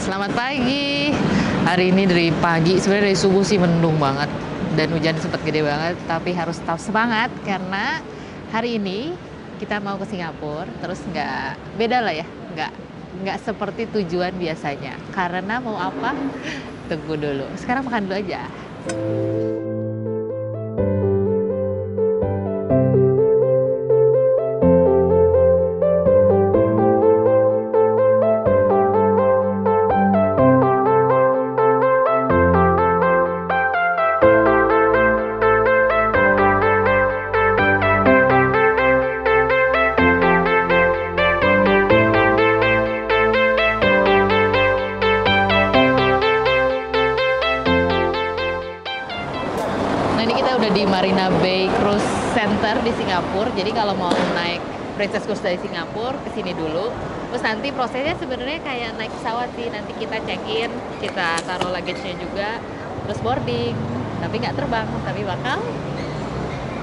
Selamat pagi. Hari ini dari pagi, sebenarnya dari subuh sih mendung banget dan hujan sempat gede banget, tapi harus tetap semangat karena hari ini kita mau ke Singapura. Terus nggak beda lah ya, nggak seperti tujuan biasanya. Karena mau apa? Tunggu dulu. Sekarang makan dulu aja. Nah ini kita udah di Marina Bay Cruise Center di Singapura. Jadi kalau mau naik Princess Cruise dari Singapura ke sini dulu. Terus nanti prosesnya sebenarnya kayak naik pesawat sih. Nanti kita check-in, kita taruh luggage-nya juga, terus boarding. Tapi nggak terbang, tapi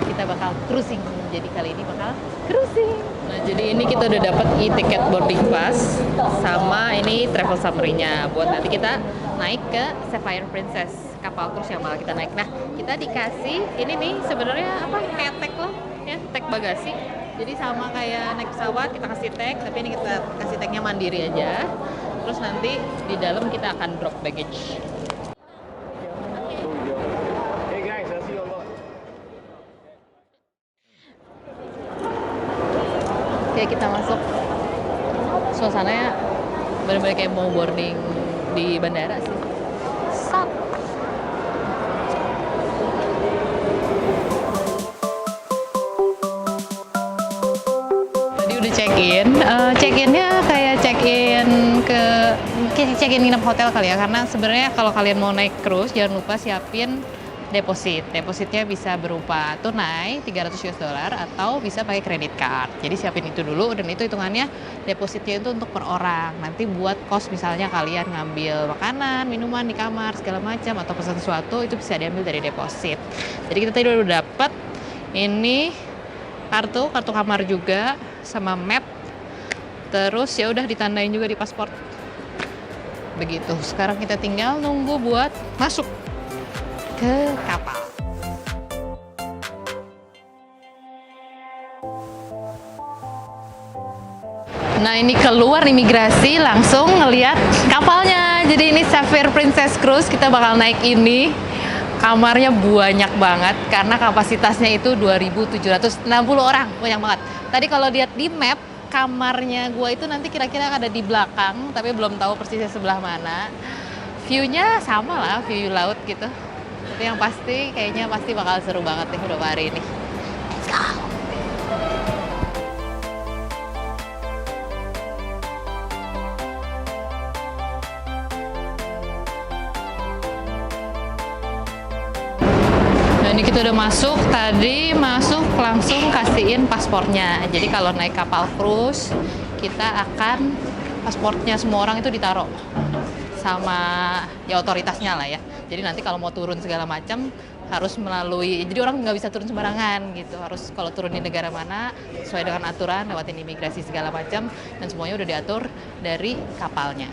kita bakal cruising. Jadi kali ini bakal cruising. Nah jadi ini kita udah dapat e-ticket boarding pass sama ini travel summary-nya buat nanti kita naik ke Sapphire Princess, kapal cruise yang malah kita naik. Nah kita dikasih ini nih sebenarnya apa kayak tag loh ya, tag bagasi. Jadi sama kayak naik pesawat kita kasih tag, tapi ini kita kasih tagnya mandiri aja. Terus nanti di dalam kita akan drop baggage. Kayak kita masuk, suasananya benar-benar kayak mau boarding di bandara sih. Sat. Tadi udah check-in, check-innya kayak check-in nginep hotel kali ya, karena sebenarnya kalau kalian mau naik cruise jangan lupa siapin deposit. Depositnya bisa berupa tunai $300 atau bisa pakai credit card. Jadi siapin itu dulu, dan itu hitungannya depositnya itu untuk per orang. Nanti buat kos misalnya kalian ngambil makanan, minuman di kamar segala macam atau pesan sesuatu itu bisa diambil dari deposit. Jadi kita tadi udah dapat ini kartu kamar juga sama map. Terus ya udah ditandain juga di paspor. Begitu. Sekarang kita tinggal nunggu buat masuk ke kapal. Nah ini keluar imigrasi langsung ngelihat kapalnya. Jadi ini Sapphire Princess Cruise, kita bakal naik ini. Kamarnya banyak banget karena kapasitasnya itu 2.760 orang, banyak banget. Tadi kalau lihat di map, kamarnya gua itu nanti kira-kira ada di belakang, tapi belum tahu persisnya sebelah mana. View-nya sama lah, view laut gitu. Tapi yang pasti, kayaknya pasti bakal seru banget nih beberapa hari ini. Let's go! Nah ini kita udah masuk, tadi masuk langsung kasihin paspornya. Jadi kalau naik kapal cruise, kita akan pasportnya semua orang itu ditaruh sama ya otoritasnya lah ya. Jadi nanti kalau mau turun segala macam harus melalui, jadi orang nggak bisa turun sembarangan gitu. Harus kalau turun di negara mana sesuai dengan aturan, lewatin imigrasi segala macam, dan semuanya udah diatur dari kapalnya.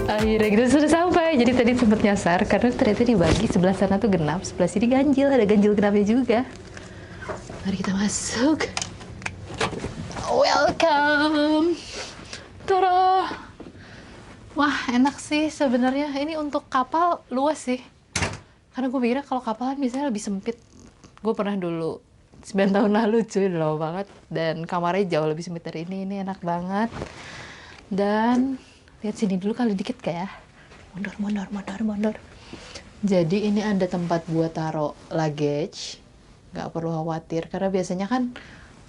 Akhirnya kita sudah sampai. Jadi tadi sempat nyasar karena ternyata dibagi, sebelah sana tuh genap, sebelah sini ganjil, ada ganjil genapnya juga. Mari kita masuk. Welcome. Tada. Wah enak sih sebenarnya. Ini untuk kapal luas sih. Karena gue pikir kalau kapalan biasanya lebih sempit. Gue pernah dulu 9 tahun lalu cuy, udah lama banget. Dan kamarnya jauh lebih sempit dari ini. Ini enak banget. Dan lihat sini dulu kali dikit kayak mundur. Jadi ini ada tempat buat taruh luggage, nggak perlu khawatir karena biasanya kan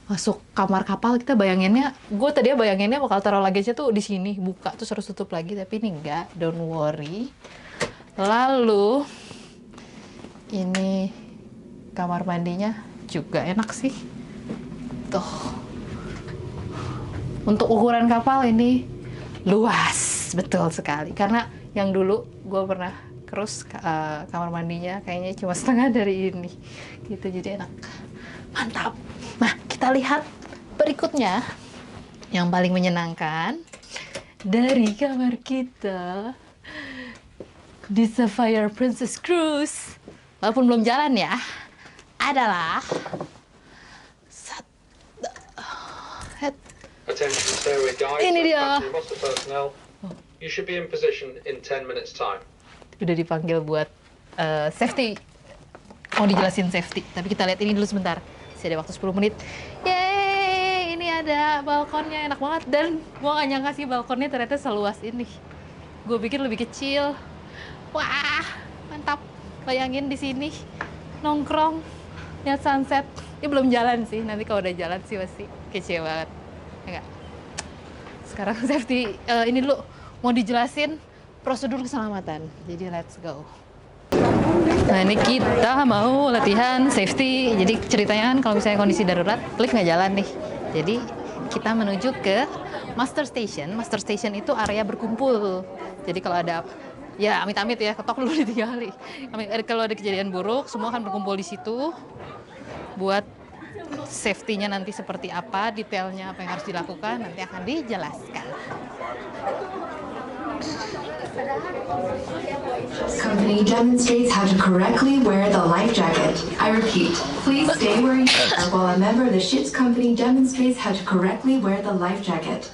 masuk kamar kapal kita bayanginnya, gue tadi bayanginnya bakal taruh luggage-nya tuh di sini, buka terus harus tutup lagi, tapi ini enggak, don't worry. Lalu ini kamar mandinya juga enak sih, tuh Untuk ukuran kapal ini luas, betul sekali. Karena yang dulu gue pernah cruise, kamar mandinya kayaknya cuma setengah dari ini. Gitu, jadi enak. Mantap. Nah, kita lihat berikutnya. Yang paling menyenangkan dari kamar kita di Sapphire Princess Cruise, walaupun belum jalan ya, adalah ini dia. You should be in position in 10 minutes time. Udah dipanggil buat safety. Mau dijelasin safety, tapi kita lihat ini dulu sebentar. Masih ada waktu 10 menit. Yeay, ini ada balkonnya, enak banget. Dan gua gak nyangka sih balkonnya ternyata seluas ini. Gue pikir lebih kecil. Wah, mantap. Bayangin di sini nongkrong, lihat sunset. Ini belum jalan sih. Nanti kalau udah jalan sih pasti kece banget. Enggak. Sekarang safety ini dulu mau dijelasin prosedur keselamatan. Jadi let's go. Nah, ini kita mau latihan safety. Jadi ceritanya kan kalau misalnya kondisi darurat, lift nggak jalan nih. Jadi kita menuju ke master station. Master station itu area berkumpul. Jadi kalau ada, ya amit-amit ya, ketok dulu ditinggali. Kalau ada kejadian buruk, semua akan berkumpul di situ buat safety-nya nanti seperti apa, detailnya apa yang harus dilakukan, nanti akan dijelaskan. Company demonstrates how to correctly wear the life jacket. I repeat, please stay where you are while a member of the ship's company demonstrates how to correctly wear the life jacket.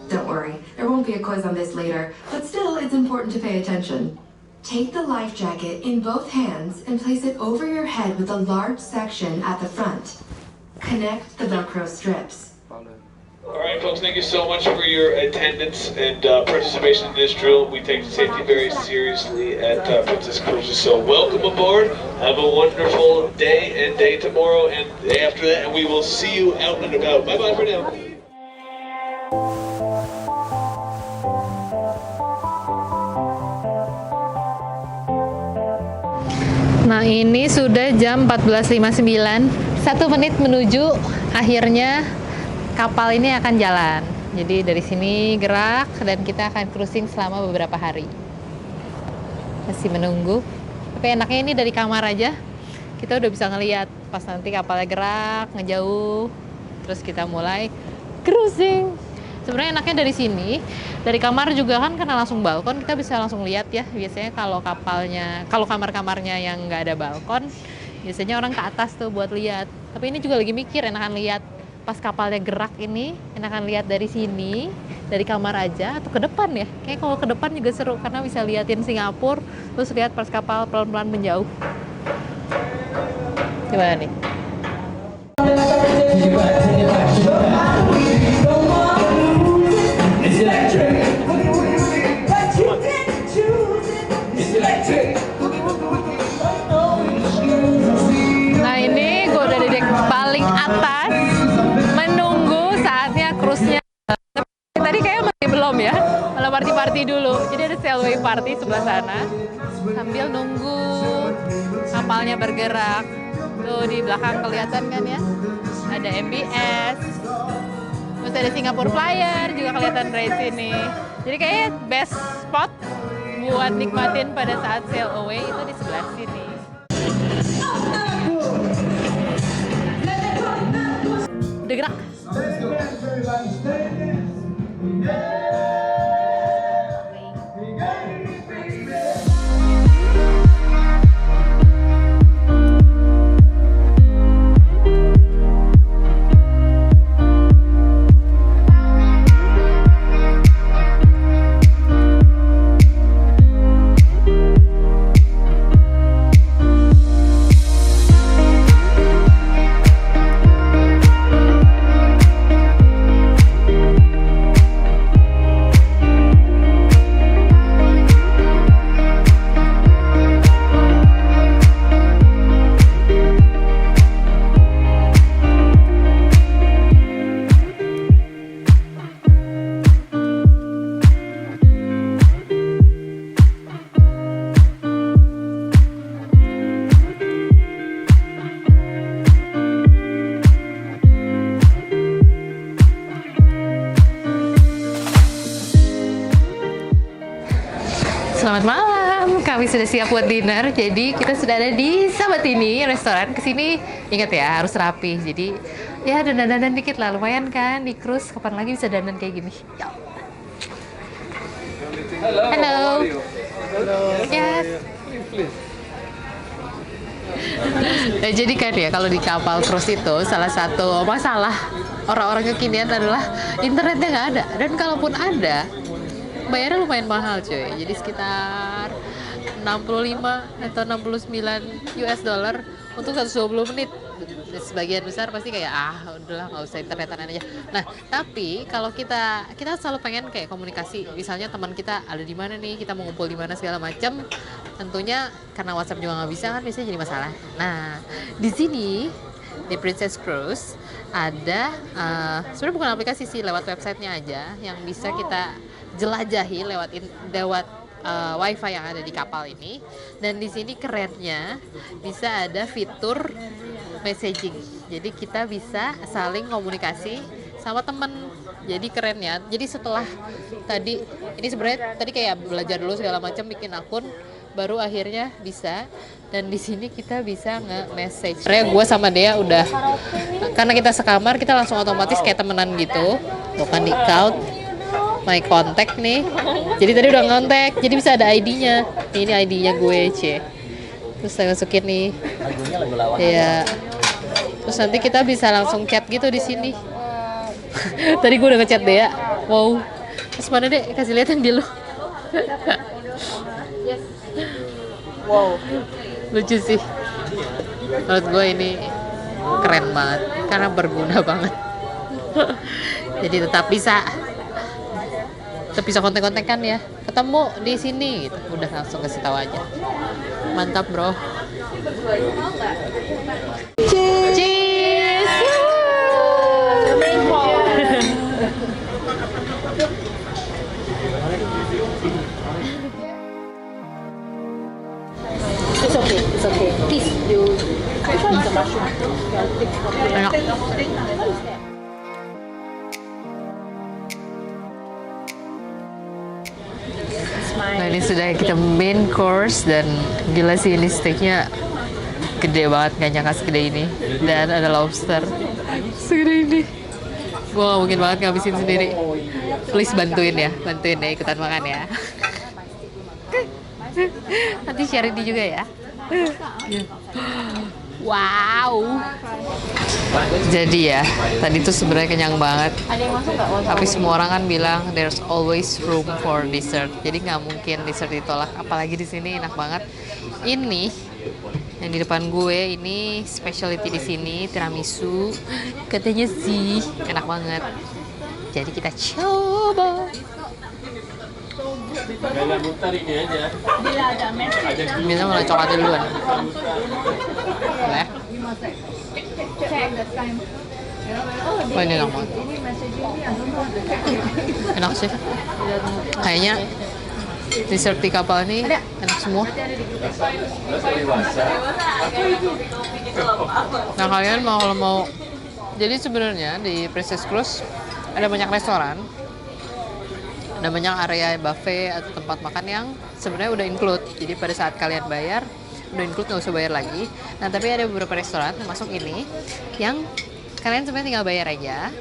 Don't worry, there won't be a quiz on this later, but still it's important to pay attention. Take the life jacket in both hands and place it over your head with a large section at the front. Connect the Velcro strips. All right, folks, thank you so much for your attendance and participation in this drill. We take safety very seriously at Princess Cruises, so welcome aboard. Have a wonderful day and day tomorrow and day after that, and we will see you out and about. Bye-bye for now. Nah, ini sudah jam 14.59. 1 menit menuju akhirnya kapal ini akan jalan. Jadi dari sini gerak dan kita akan cruising selama beberapa hari. Masih menunggu. Tapi enaknya ini dari kamar aja kita udah bisa ngelihat pas nanti kapalnya gerak, ngejauh, terus kita mulai cruising. Sebenarnya enaknya dari sini, dari kamar juga kan karena langsung balkon, kita bisa langsung lihat ya. Biasanya kalau kamar-kamarnya yang nggak ada balkon, biasanya orang ke atas tuh buat lihat. Tapi ini juga lagi mikir, enakan lihat pas kapalnya gerak ini, enakan lihat dari sini, dari kamar aja atau ke depan ya. Kayak kalau ke depan juga seru karena bisa liatin Singapura, terus lihat pas kapal pelan-pelan menjauh. Gimana nih? Nah, ini gue udah di dek paling atas menunggu saatnya cruise-nya. Tadi kayaknya masih belum ya, malah party-party dulu. Jadi ada sailway party sebelah sana sambil nunggu kapalnya bergerak. Tuh di belakang kelihatan kan ya, ada MBS, terus ada Singapore Flyer juga kelihatan dari sini. Jadi kayaknya best spot buat nikmatin pada saat sail away itu di sebelah sini. Udah gerak. Selamat malam, kami sudah siap buat dinner. Jadi kita sudah ada di Sabatini restoran. Kesini ingat ya harus rapi. Jadi ya dandan-dandan dikit lah, lumayan kan di cruise. Kapan lagi bisa dandan kayak gini? Ya. Halo. Yes. Nah, jadi kan ya kalau di kapal cruise itu salah satu masalah orang-orang kekinian adalah internetnya nggak ada, dan kalaupun ada bayarnya lumayan mahal cuy. Jadi sekitar 65 atau 69 US dollar untuk 120 menit. Sebagian besar pasti kayak udahlah nggak usah internetan aja. Nah tapi kalau kita selalu pengen kayak komunikasi, misalnya teman kita ada di mana nih, kita mau ngumpul di mana segala macam, tentunya karena WhatsApp juga nggak bisa kan, biasanya jadi masalah. Nah di sini di Princess Cruise ada sebenarnya bukan aplikasi sih, lewat websitenya aja yang bisa kita jelajahi lewat wifi yang ada di kapal ini. Dan di sini kerennya bisa ada fitur messaging, jadi kita bisa saling komunikasi sama temen. Jadi keren ya. Jadi setelah tadi ini sebenarnya tadi kayak belajar dulu segala macam, bikin akun, baru akhirnya bisa. Dan di sini kita bisa nge-message. Sebenarnya gue sama Dea udah, karena kita sekamar, kita langsung otomatis kayak temenan gitu. Bukan di count my contact nih. Jadi tadi udah ngontek, jadi bisa ada ID-nya. Ini ID-nya gue, C. Terus saya masukin nih. Iya. Terus nanti kita bisa langsung chat gitu di sini. Tadi gue udah ngechat Dea. Wow. Terus mana Dek? Kasih lihat yang di lu. Wow. Lucu sih. Menurut gue ini keren banget karena berguna banget. Jadi tetap bisa kontek-kontekan ya, ketemu di sini gitu, udah langsung kasih tahu aja. Mantap bro. Cheers. It's okay. Please, you. Enak. Nah ini sudah kita main course, dan gila sih ini steaknya gede banget, gak nyangka segede ini. Dan ada lobster segede ini. Gue gak mungkin banget ngabisin sendiri. Please bantuin ya ikutan makan ya. Nanti share ini juga ya. Wow. Jadi ya, tadi tuh sebenarnya kenyang banget. Tapi semua orang kan bilang there's always room for dessert. Jadi nggak mungkin dessert ditolak. Apalagi di sini enak banget. Ini yang di depan gue ini specialty di sini, tiramisu. Katanya sih enak banget. Jadi kita coba. Gak mutar ini aja. Kita mulai coklatnya duluan. Boleh? Oh ini enak banget. Enak sih. Kayaknya dessert di kapal ini enak semua. Nah kalian kalau mau, jadi sebenarnya di Princess Cruise ada banyak restoran, ada banyak area buffet atau tempat makan yang sebenarnya udah include. Jadi pada saat kalian bayar udah include, nggak usah bayar lagi. Nah tapi ada beberapa restoran termasuk ini yang kalian sebenarnya tinggal bayar aja,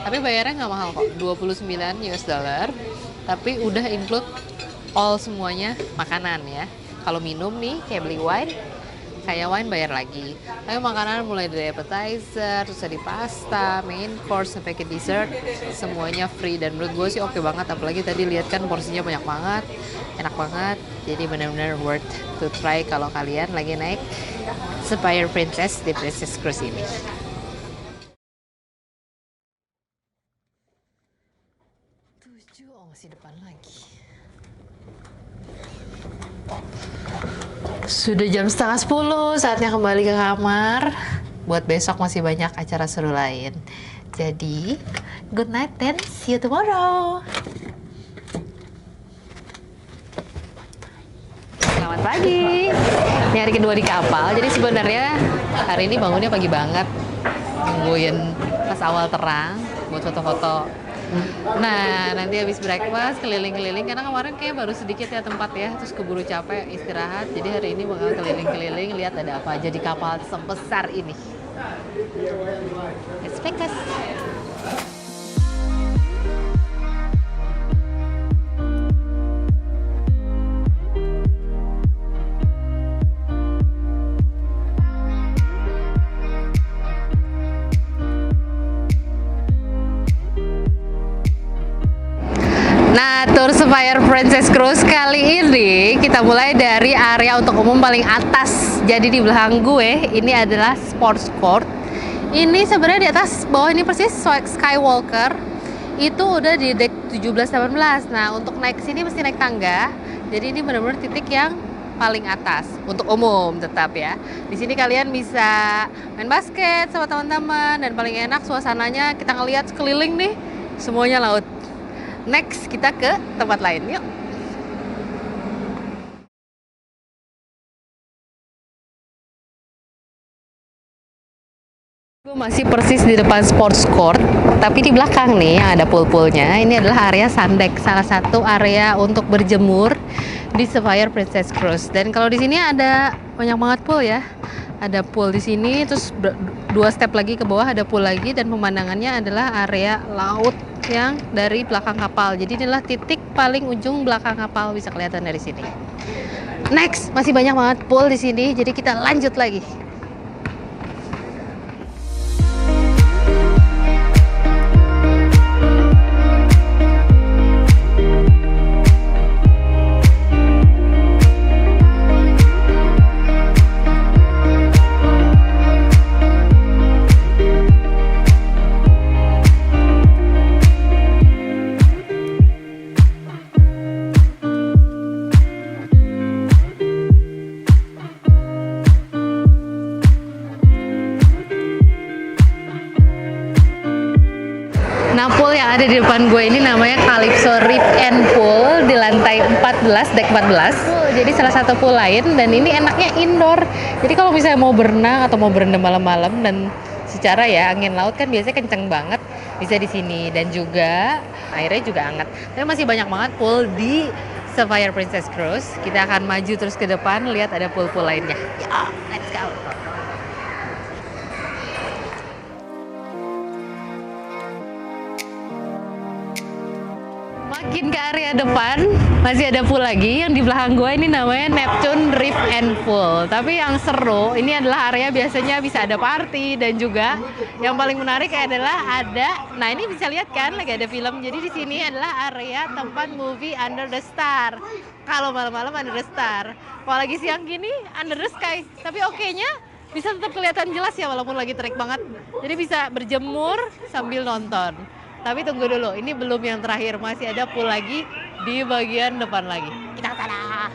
tapi bayarnya nggak mahal kok, 29 US dollar, tapi udah include all semuanya makanan ya. Kalau minum nih kayak beli wine, kayak wine bayar lagi. Tapi makanan mulai dari appetizer, terus ada pasta, main course, sampai ke dessert, semuanya free. Dan menurut gue sih oke banget, apalagi tadi lihat kan porsinya banyak banget, enak banget. Jadi benar-benar worth to try kalau kalian lagi naik Spire Princess di Princess Cruise ini. Masih depan lagi. Sudah jam 9:30, saatnya kembali ke kamar. Buat besok masih banyak acara seru lain. Jadi, good night and see you tomorrow. Selamat pagi. Ini hari kedua di kapal. Jadi sebenarnya hari ini bangunnya pagi banget. Nungguin pas awal terang buat foto-foto Nah, nanti habis breakfast keliling-keliling karena kemarin kayak baru sedikit ya tempat ya, terus keburu capek istirahat. Jadi hari ini bakal keliling-keliling lihat ada apa aja di kapal sebesar ini. Let's make us. Nah, tour Sapphire Princess Cruise kali ini kita mulai dari area untuk umum paling atas. Jadi di belakang gue ini adalah sports court. Ini sebenarnya di atas bawah ini persis Skywalker. Itu udah di deck 17-18. Nah, untuk naik sini mesti naik tangga. Jadi ini benar-benar titik yang paling atas untuk umum tetap ya. Di sini kalian bisa main basket sama teman-teman dan paling enak suasananya kita ngelihat sekeliling nih semuanya laut. Next, kita ke tempat lain, yuk. Gue masih persis di depan sports court, tapi di belakang nih yang ada pool-poolnya, ini adalah area Sundeck, salah satu area untuk berjemur di Sapphire Princess Cruise. Dan kalau di sini ada banyak banget pool ya. Ada pool di sini, terus 2 step lagi ke bawah ada pool lagi, dan pemandangannya adalah area laut yang dari belakang kapal. Jadi inilah titik paling ujung belakang kapal, bisa kelihatan dari sini. Next, masih banyak banget pool di sini, jadi kita lanjut lagi. Nah, pool yang ada di depan gue ini namanya Calypso Reef and Pool di lantai 14, deck 14. Jadi salah satu pool lain, dan ini enaknya indoor. Jadi kalau misalnya mau berenang atau mau berendam malam-malam, dan secara ya angin laut kan biasanya kenceng banget, bisa di sini, dan juga airnya juga hangat. Tapi masih banyak banget pool di Sapphire Princess Cruise. Kita akan maju terus ke depan, lihat ada pool-pool lainnya. Ya, let's go. Makin ke area depan masih ada pool lagi yang di belakang gue, ini namanya Neptune Reef and Pool. Tapi yang seru ini adalah area biasanya bisa ada party, dan juga yang paling menarik adalah nah ini bisa lihat kan lagi ada film. Jadi di sini adalah area tempat movie Under the Star. Kalau malam-malam Under the Star, kalau lagi siang gini Under the Sky. Tapi oke-nya bisa tetap kelihatan jelas ya walaupun lagi terik banget. Jadi bisa berjemur sambil nonton. Tapi tunggu dulu, ini belum yang terakhir, masih ada pool lagi di bagian depan lagi. Kita ke sana.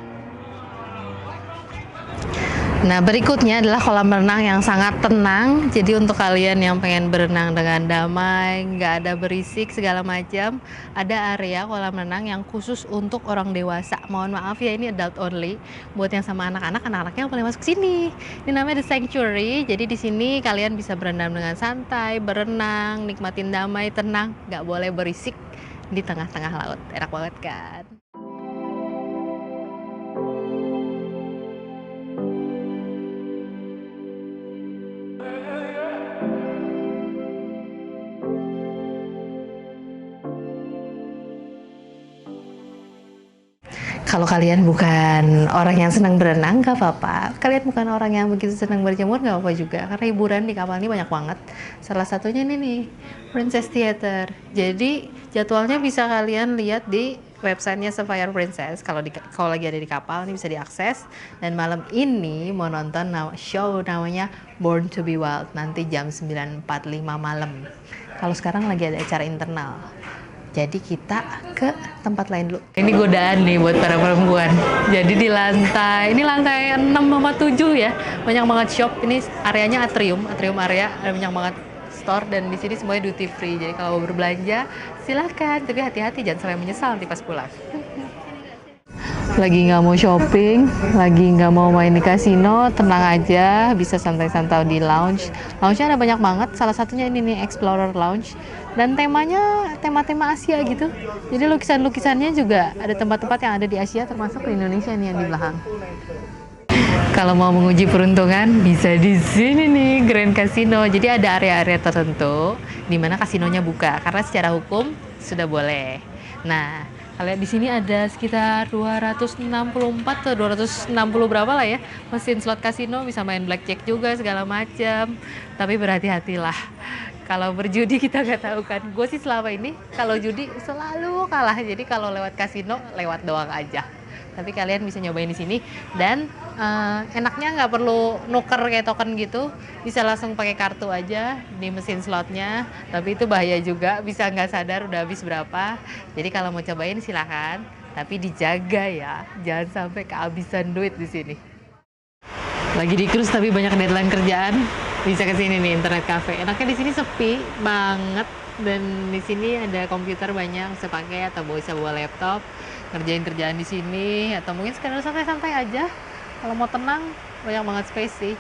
Nah, berikutnya adalah kolam renang yang sangat tenang. Jadi untuk kalian yang pengen berenang dengan damai, nggak ada berisik segala macam, ada area kolam renang yang khusus untuk orang dewasa. Mohon maaf ya, ini adult only. Buat yang sama anak-anak, anak-anaknya boleh masuk sini. Ini namanya The Sanctuary. Jadi di sini kalian bisa berendam dengan santai, berenang, nikmatin damai, tenang, nggak boleh berisik di tengah-tengah laut. Enak banget kan? Kalau kalian bukan orang yang senang berenang, gak apa-apa. Kalian bukan orang yang begitu senang berjemur, gak apa-apa juga. Karena hiburan di kapal ini banyak banget. Salah satunya ini nih, Princess Theater. Jadi jadwalnya bisa kalian lihat di websitenya Sapphire Princess. Kalau lagi ada di kapal, ini bisa diakses. Dan malam ini mau nonton show namanya Born to be Wild. Nanti jam 9.45 malam. Kalau sekarang lagi ada acara internal. Jadi kita ke tempat lain dulu. Ini godaan nih buat para perempuan. Jadi di lantai 6 sama 7 ya. Banyak banget shop. Ini areanya atrium area. Ada banyak banget store, dan di sini semuanya duty free. Jadi kalau mau berbelanja silahkan. Tapi hati-hati jangan sampai menyesal nanti pas pulang. lagi nggak mau shopping, lagi nggak mau main di kasino, tenang aja, bisa santai-santai di lounge. Lounge-nya ada banyak banget, salah satunya ini nih, Explorer Lounge. Dan temanya, tema-tema Asia gitu. Jadi lukisan-lukisannya juga ada tempat-tempat yang ada di Asia, termasuk di Indonesia nih yang di belakang. Kalau mau menguji peruntungan, bisa di sini nih, Grand Casino. Jadi ada area-area tertentu di mana kasinonya buka, karena secara hukum sudah boleh. Nah, kalian di sini ada sekitar 264 atau 260 berapa lah ya mesin slot kasino, bisa main blackjack juga segala macam. Tapi berhati-hatilah. Kalau berjudi kita nggak tahu kan. Gue sih selama ini kalau judi selalu kalah. Jadi kalau lewat kasino lewat doang aja. Tapi kalian bisa nyobain di sini dan enaknya nggak perlu nuker kayak token gitu, bisa langsung pakai kartu aja di mesin slotnya. Tapi itu bahaya juga, bisa nggak sadar udah habis berapa. Jadi kalau mau cobain silakan, tapi dijaga ya, jangan sampai kehabisan duit di sini. Lagi di cruise tapi banyak deadline kerjaan, bisa ke sini nih, internet cafe. Enaknya di sini sepi banget dan di sini ada komputer banyak bisa pakai atau bisa bawa laptop ngerjain kerjaan di sini, atau mungkin sekedar santai-santai aja. Kalau mau tenang, banyak banget space sih.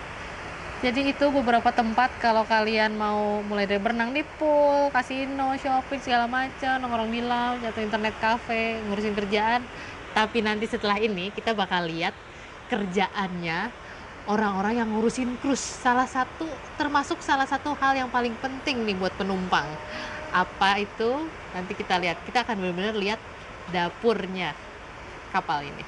Jadi itu beberapa tempat kalau kalian mau mulai dari berenang di pool, kasino, shopping segala macam, nongkrong di lounge atau internet cafe, ngurusin kerjaan. Tapi nanti setelah ini kita bakal lihat kerjaannya orang-orang yang ngurusin cruise. Termasuk salah satu hal yang paling penting nih buat penumpang. Apa itu? Nanti kita lihat. Kita akan benar-benar lihat dapurnya kapal ini.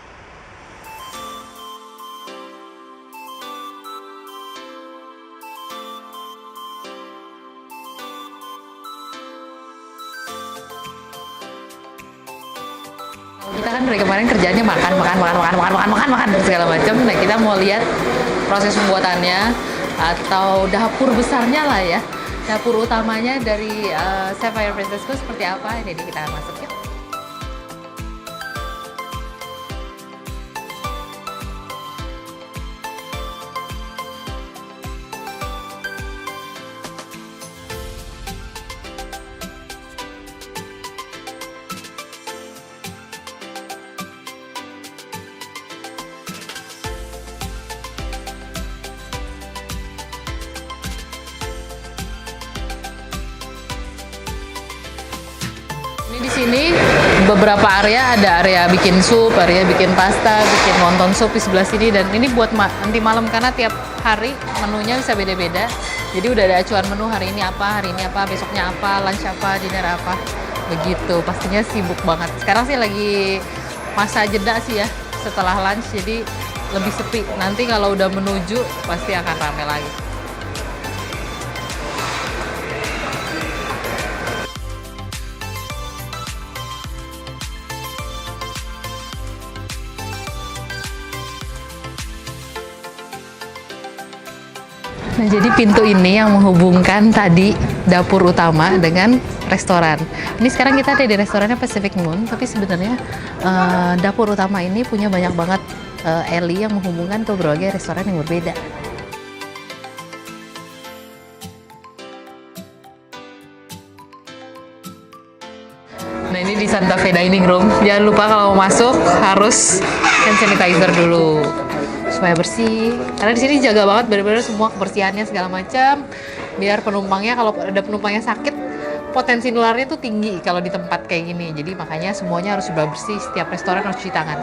Kita kan dari kemarin kerjaannya makan segala macam. Nah, kita mau lihat proses pembuatannya atau dapur besarnya lah ya. Dapur utamanya dari Sapphire Princess Cruises seperti apa? Jadi kita akan masuk yuk. Ini di sini beberapa area, ada area bikin sup, area bikin pasta, bikin wonton sup di sebelah sini, dan ini buat nanti malam karena tiap hari menunya bisa beda-beda. Jadi udah ada acuan menu hari ini apa, besoknya apa, lunch apa, dinner apa. Begitu, pastinya sibuk banget. Sekarang sih lagi masa jeda sih ya setelah lunch, jadi lebih sepi. Nanti kalau udah menuju pasti akan rame lagi. Nah, jadi pintu ini yang menghubungkan tadi dapur utama dengan restoran. Ini sekarang kita ada di restorannya Pacific Moon, tapi sebenarnya dapur utama ini punya banyak banget alley yang menghubungkan ke berbagai restoran yang berbeda. Nah, ini di Santa Fe Dining Room. Jangan lupa kalau mau masuk harus hand sanitizer dulu supaya bersih. Karena di sini jaga banget benar-benar semua kebersihannya segala macam. Biar penumpangnya, kalau ada penumpangnya sakit, potensi nularnya tuh tinggi kalau di tempat kayak gini. Jadi makanya semuanya harus sudah bersih. Setiap restoran harus cuci tangan.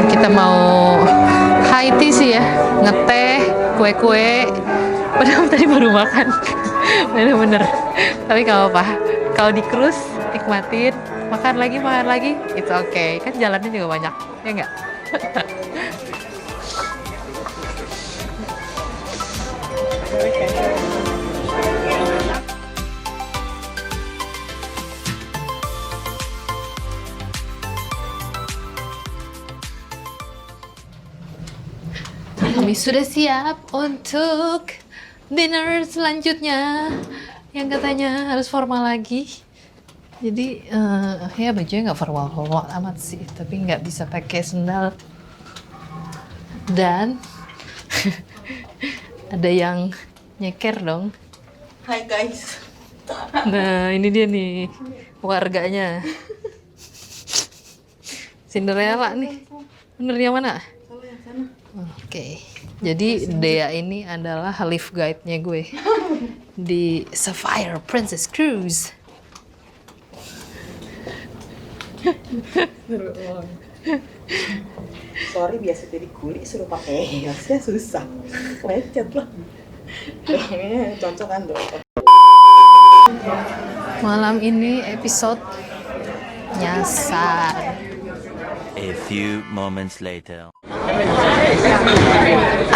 Kita mau high tea sih ya, ngeteh, kue-kue. Padahal tadi baru makan, bener-bener. Tapi gak apa-apa. Kalau di cruise, nikmatin. Makan lagi, it's okay. Kan jalannya juga banyak, ya nggak? Kami sudah siap untuk dinner selanjutnya yang katanya harus formal lagi. Jadi ya bajunya nggak formal amat sih, tapi nggak bisa pakai sendal. Dan ada yang nyeker dong. Hai guys. Nah, ini dia nih warganya. Cinderella nih. Bener yang mana? Oke. Jadi Dea ini adalah live guide-nya gue di Sapphire Princess Cruise. Sorry, biasa jadi kuli suruh pakai hiasnya susah, lecet lah. Ini cocok kan dong. Malam ini episode nyasar. A few moments later.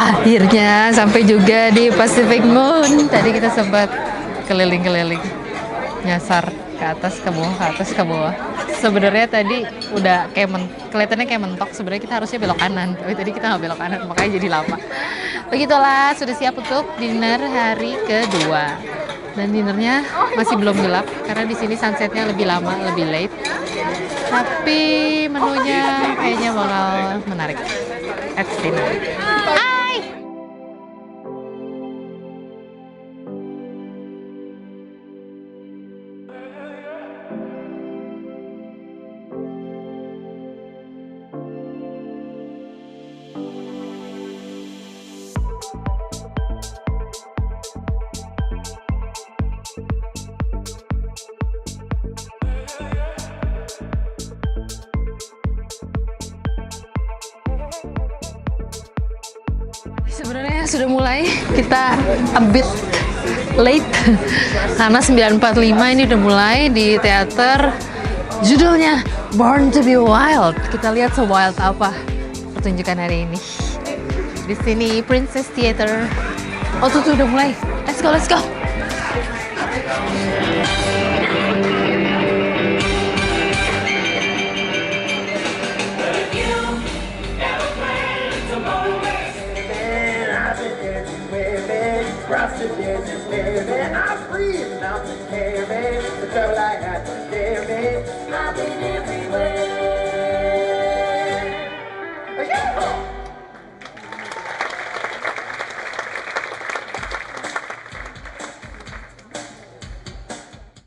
Akhirnya sampai juga di Pacific Moon. Tadi kita sempat keliling-keliling, nyasar ke atas, ke bawah, ke atas, ke bawah. Sebenarnya tadi udah kayak kelihatannya kayak mentok. Sebenarnya kita harusnya belok kanan, tapi tadi kita nggak belok kanan, makanya jadi lama. Begitulah, sudah siap untuk dinner hari kedua. Dan dinernya masih belum gelap karena di sini sunsetnya lebih lama, lebih late. Tapi menunya kayaknya bakal menarik. Let's dinner. Hai. Sebenarnya sudah mulai, kita a bit late karena 9.45 ini udah mulai di teater, judulnya Born to be Wild. Kita lihat se-wild apa pertunjukan hari ini. Di sini Princess Theater. Oh tuh udah mulai. Let's go, let's go. Across the desert, baby, I'm free enough to carry the trouble I had to carry. I've been everywhere.